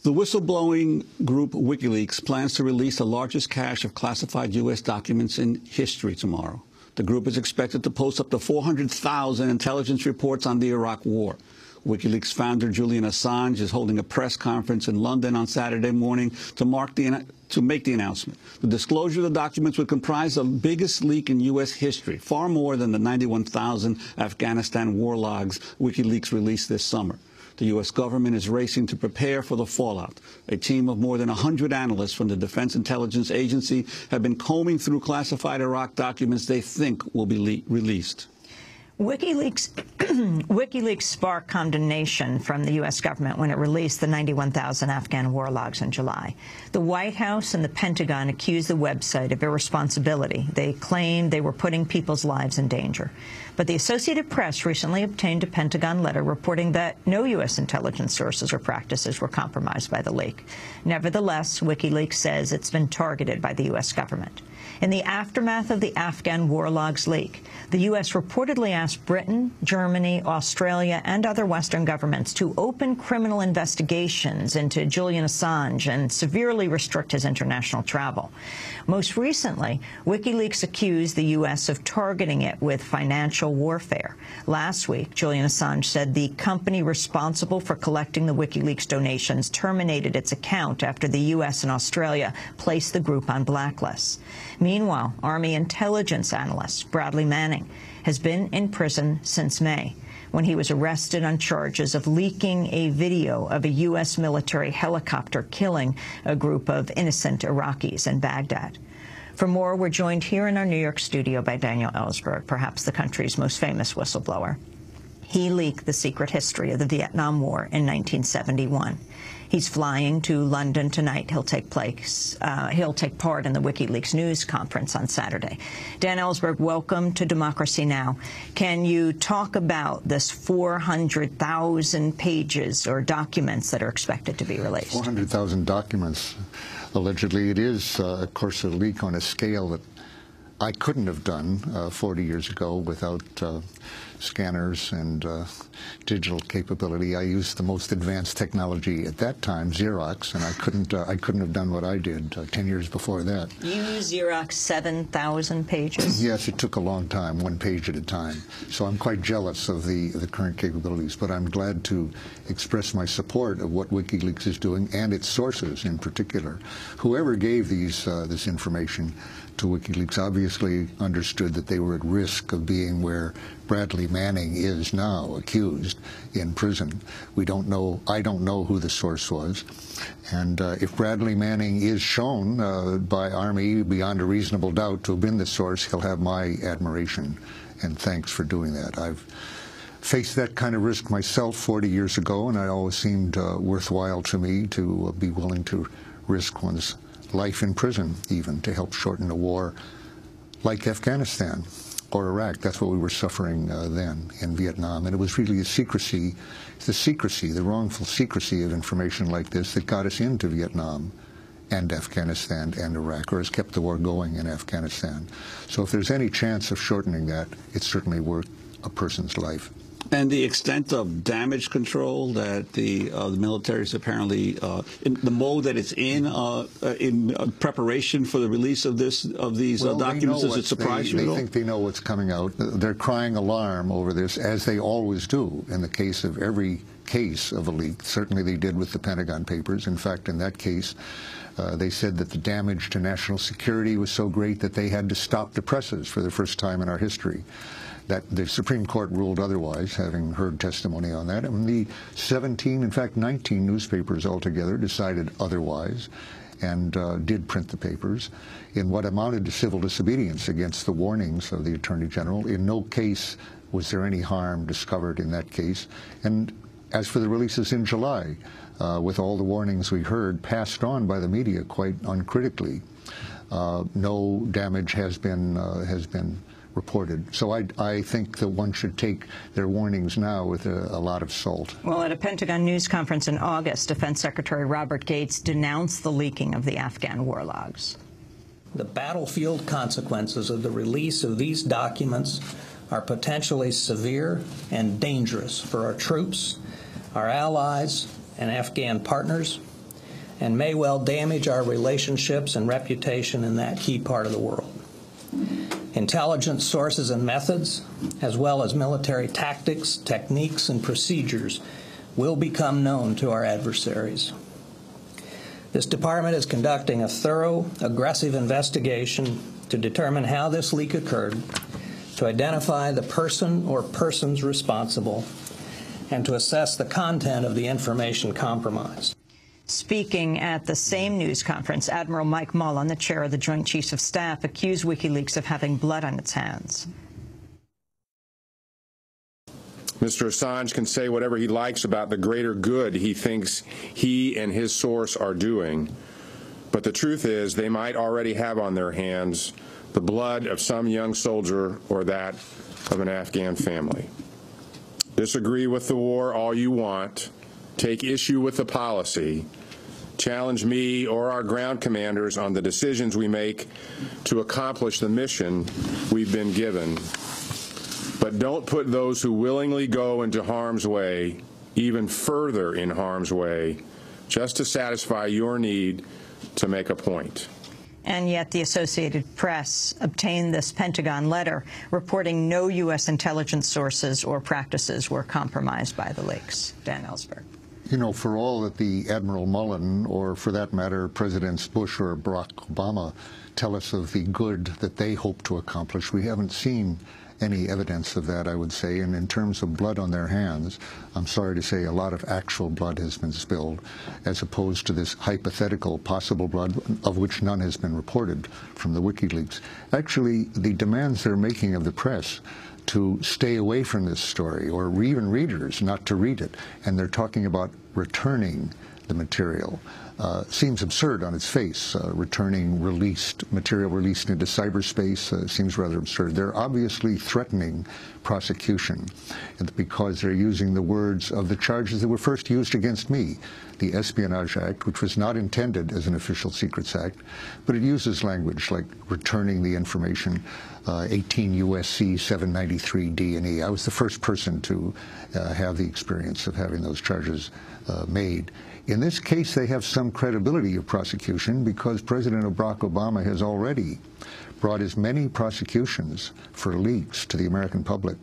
The whistleblowing group WikiLeaks plans to release the largest cache of classified U.S. documents in history tomorrow. The group is expected to post up to 400,000 intelligence reports on the Iraq War. WikiLeaks founder Julian Assange is holding a press conference in London on Saturday morning to make the announcement. The disclosure of the documents would comprise the biggest leak in U.S. history, far more than the 91,000 Afghanistan war logs WikiLeaks released this summer. The U.S. government is racing to prepare for the fallout. A team of more than 100 analysts from the Defense Intelligence Agency have been combing through classified Iraq documents they think will be released. WikiLeaks sparked condemnation from the U.S. government when it released the 91,000 Afghan war logs in July. The White House and the Pentagon accused the website of irresponsibility. They claimed they were putting people's lives in danger. But the Associated Press recently obtained a Pentagon letter reporting that no U.S. intelligence sources or practices were compromised by the leak. Nevertheless, WikiLeaks says it's been targeted by the U.S. government. In the aftermath of the Afghan war logs leak, the U.S. reportedly asked Britain, Germany, Australia, and other Western governments to open criminal investigations into Julian Assange and severely restrict his international travel. Most recently, WikiLeaks accused the U.S. of targeting it with financial warfare. Last week, Julian Assange said the company responsible for collecting the WikiLeaks donations terminated its account after the U.S. and Australia placed the group on blacklists. Meanwhile, Army intelligence analyst Bradley Manning has been in prison since May, when he was arrested on charges of leaking a video of a U.S. military helicopter killing a group of innocent Iraqis in Baghdad. For more, we're joined here in our New York studio by Daniel Ellsberg, perhaps the country's most famous whistleblower. He leaked the secret history of the Vietnam War in 1971. He's flying to London tonight. He'll take part in the WikiLeaks news conference on Saturday. Dan Ellsberg, welcome to Democracy Now! Can you talk about this 400,000 pages or documents that are expected to be released? 400,000 documents. Allegedly, it is, of course, a leak on a scale that I couldn't have done 40 years ago without scanners and digital capability. I used the most advanced technology at that time, Xerox, and I couldn't have done what I did 10 years before that. You used Xerox 7,000 pages? Yes, it took a long time, one page at a time. So I'm quite jealous of the current capabilities, but I'm glad to express my support of what WikiLeaks is doing and its sources in particular. Whoever gave this information to WikiLeaks obviously understood that they were at risk of being where Bradley Manning is now, accused in prison. I don't know who the source was. And if Bradley Manning is shown by Army beyond a reasonable doubt to have been the source, he'll have my admiration and thanks for doing that. I've faced that kind of risk myself 40 years ago, and it always seemed worthwhile to me to be willing to risk one's life in prison, even, to help shorten a war like Afghanistan or Iraq. That's what we were suffering then in Vietnam. And it was really the wrongful secrecy of information like this that got us into Vietnam and Afghanistan and Iraq, or has kept the war going in Afghanistan. So if there's any chance of shortening that, it's certainly worth a person's life. And the extent of damage control that the military is apparently in the mode that it's in preparation for the release of these documents, does it surprise you at all? They think they know what's coming out. They're crying alarm over this, as they always do in the case of every case of a leak. Certainly they did with the Pentagon Papers. In fact, in that case, they said that the damage to national security was so great that they had to stop the presses for the first time in our history. That the Supreme Court ruled otherwise, having heard testimony on that. And the 17, in fact 19 newspapers altogether decided otherwise and did print the papers in what amounted to civil disobedience against the warnings of the Attorney General. In no case was there any harm discovered in that case. And as for the releases in July, with all the warnings we heard passed on by the media quite uncritically, no damage has been reported. So I think that one should take their warnings now with a lot of salt. Well, at a Pentagon news conference in August, Defense Secretary Robert Gates denounced the leaking of the Afghan war logs. The battlefield consequences of the release of these documents are potentially severe and dangerous for our troops, our allies, and Afghan partners. and may well damage our relationships and reputation in that key part of the world. Intelligence sources and methods, as well as military tactics, techniques, and procedures, will become known to our adversaries. This department is conducting a thorough, aggressive investigation to determine how this leak occurred, to identify the person or persons responsible, and to assess the content of the information compromised. Speaking at the same news conference, Admiral Mike Mullen, the chair of the Joint Chiefs of Staff, accused WikiLeaks of having blood on its hands. Mr. Assange can say whatever he likes about the greater good he thinks he and his source are doing, but the truth is they might already have on their hands the blood of some young soldier or that of an Afghan family. Disagree with the war all you want, take issue with the policy, challenge me or our ground commanders on the decisions we make to accomplish the mission we've been given. But don't put those who willingly go into harm's way even further in harm's way just to satisfy your need to make a point. And yet the Associated Press obtained this Pentagon letter reporting no U.S. intelligence sources or practices were compromised by the leaks. Dan Ellsberg. You know, for all that the Admiral Mullen, or for that matter, Presidents Bush or Barack Obama, tell us of the good that they hope to accomplish, we haven't seen any evidence of that, I would say. And in terms of blood on their hands, I'm sorry to say a lot of actual blood has been spilled, as opposed to this hypothetical possible blood, of which none has been reported from the WikiLeaks. Actually, the demands they're making of the press to stay away from this story, or even readers not to read it, and they're talking about returning the material. Seems absurd on its face. Returning material released into cyberspace seems rather absurd. They're obviously threatening prosecution because they're using the words of the charges that were first used against me, the Espionage Act, which was not intended as an official secrets act, but it uses language like returning the information, 18 U.S.C. 793 D&E. I was the first person to have the experience of having those charges made. In this case, they have some credibility of prosecution because President Barack Obama has already brought as many prosecutions for leaks to the American public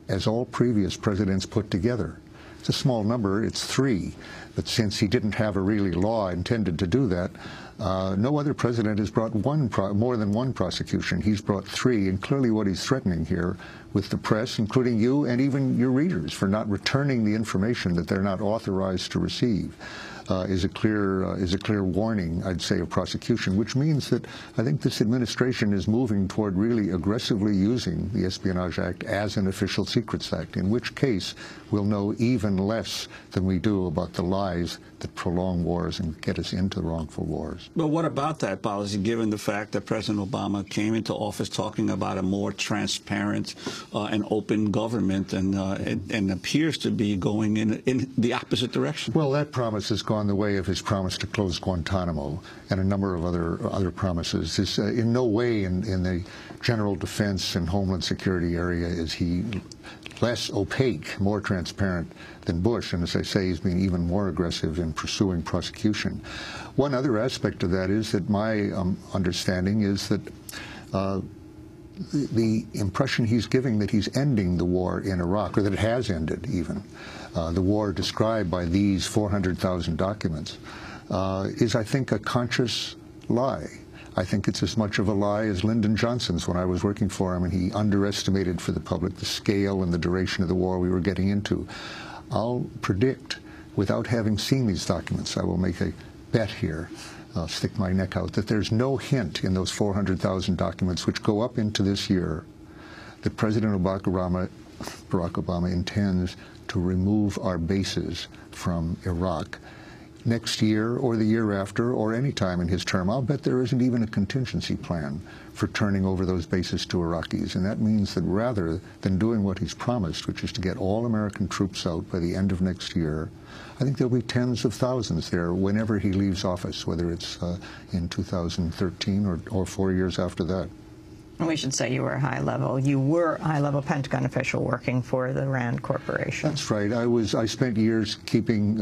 as all previous presidents put together. It's a small number, it's 3, but since he didn't have a really law intended to do that, no other president has brought more than one prosecution. He's brought 3, and clearly what he's threatening here with the press, including you and even your readers, for not returning the information that they're not authorized to receive, is a clear warning, I'd say, of prosecution, which means that I think this administration is moving toward really aggressively using the Espionage Act as an official secrets act, in which case we'll know even less than we do about the lies that prolong wars and get us into wrongful wars. But what about that policy, given the fact that President Obama came into office talking about a more transparent and open government, and appears to be going in the opposite direction? Well, that promise has gone the way of his promise to close Guantanamo and a number of other promises. This, in no way in the general defense and homeland security area is he less opaque, more transparent than Bush, and as I say, he's been even more aggressive in pursuing prosecution. One other aspect of that is that my understanding is that the impression he's giving that he's ending the war in Iraq, or that it has ended even, the war described by these 400,000 documents, is, I think, a conscious lie. I think it's as much of a lie as Lyndon Johnson's when I was working for him, and he underestimated for the public the scale and the duration of the war we were getting into. I'll predict, without having seen these documents, I will make a bet here, I'll stick my neck out, that there's no hint in those 400,000 documents which go up into this year that President Barack Obama intends to remove our bases from Iraq next year or the year after or any time in his term. I'll bet there isn't even a contingency plan for turning over those bases to Iraqis. And that means that rather than doing what he's promised, which is to get all American troops out by the end of next year, I think there'll be tens of thousands there whenever he leaves office, whether it's in 2013 or 4 years after that. We should say you were a high-level Pentagon official working for the RAND Corporation. That's right. I spent years keeping,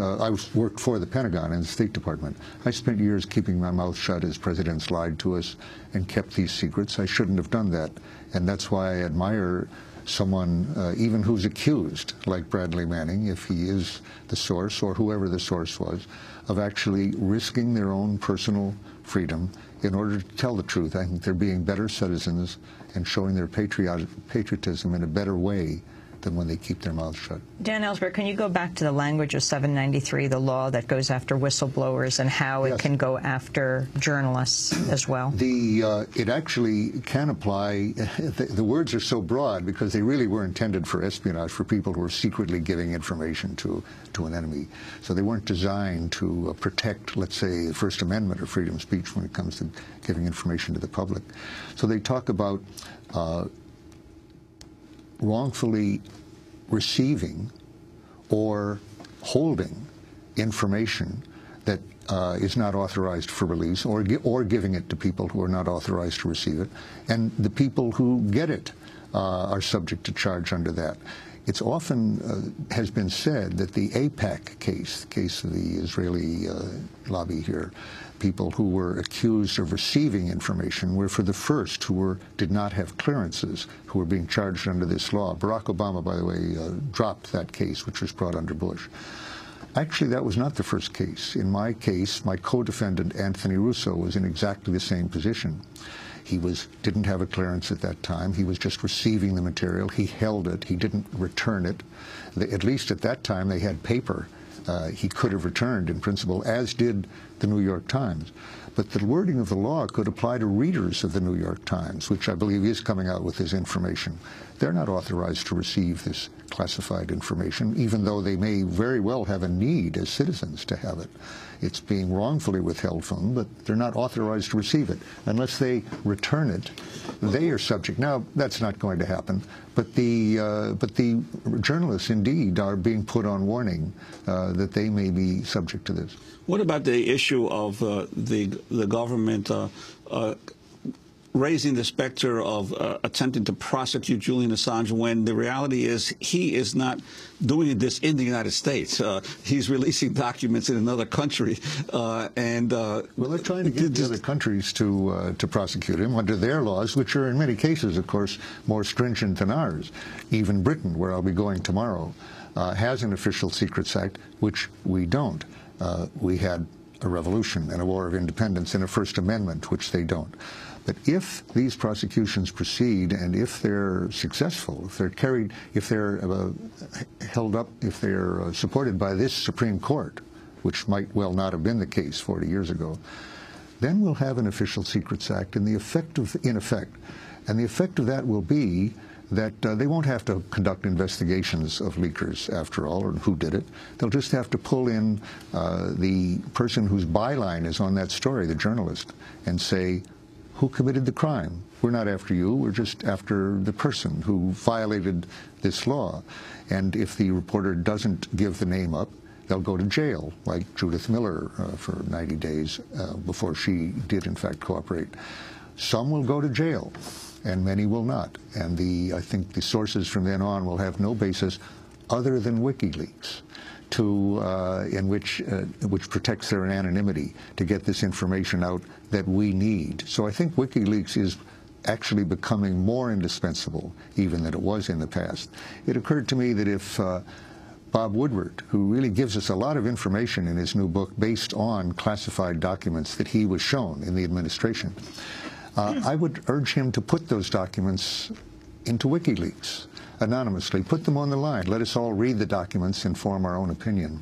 worked for the Pentagon and the State Department. I spent years keeping my mouth shut as presidents lied to us and kept these secrets. I shouldn't have done that. And that's why I admire someone, even who's accused, like Bradley Manning, if he is the source or whoever the source was, of actually risking their own personal freedom in order to tell the truth. I think they're being better citizens and showing their patriotism in a better way than when they keep their mouths shut. Dan Ellsberg, can you go back to the language of 793, the law that goes after whistleblowers, and how it can go after journalists as well? It actually can apply. The words are so broad because they really were intended for espionage, for people who are secretly giving information to an enemy. So they weren't designed to protect, let's say, the First Amendment or freedom of speech when it comes to giving information to the public. So they talk about wrongfully receiving or holding information that is not authorized for release, or giving it to people who are not authorized to receive it, and the people who get it are subject to charge under that. It's often has been said that the AIPAC case, the case of the Israeli lobby here, people who were accused of receiving information were for the first who did not have clearances, who were being charged under this law. Barack Obama, by the way, dropped that case, which was brought under Bush. Actually, that was not the first case. In my case, my co-defendant, Anthony Russo, was in exactly the same position. He didn't have a clearance at that time. He was just receiving the material. He held it. He didn't return it. At least at that time, they had paper. He could have returned in principle, as did the New York Times. But the wording of the law could apply to readers of the New York Times, which I believe is coming out with this information. They're not authorized to receive this classified information, even though they may very well have a need as citizens to have it. It's being wrongfully withheld from them, but they're not authorized to receive it. Unless they return it, they are subject. Now, that's not going to happen, but the journalists indeed are being put on warning that they may be subject to this. What about the issue of the government raising the specter of attempting to prosecute Julian Assange, when the reality is he is not doing this in the United States? He's releasing documents in another country, well, they're trying to get the other countries to prosecute him under their laws, which are in many cases, of course, more stringent than ours. Even Britain, where I'll be going tomorrow, has an Official Secrets Act, which we don't. We had a revolution and a war of independence and a First Amendment, which they don't. But if these prosecutions proceed, and if they're successful, if they're carried, if they're held up, if they're supported by this Supreme Court, which might well not have been the case 40 years ago, then we'll have an Official Secrets Act, and the effect of that will be that they won't have to conduct investigations of leakers, after all, or who did it. They'll just have to pull in the person whose byline is on that story, the journalist, and say, who committed the crime? We're not after you, we're just after the person who violated this law. And if the reporter doesn't give the name up, they'll go to jail, like Judith Miller for 90 days before she did, in fact, cooperate. Some will go to jail, and many will not. And I think the sources from then on will have no basis other than WikiLeaks, which protects their anonymity, to get this information out that we need. So I think WikiLeaks is actually becoming more indispensable even than it was in the past. It occurred to me that if Bob Woodward, who really gives us a lot of information in his new book based on classified documents that he was shown in the administration, I would urge him to put those documents into WikiLeaks anonymously. Put them on the line. Let us all read the documents and form our own opinion.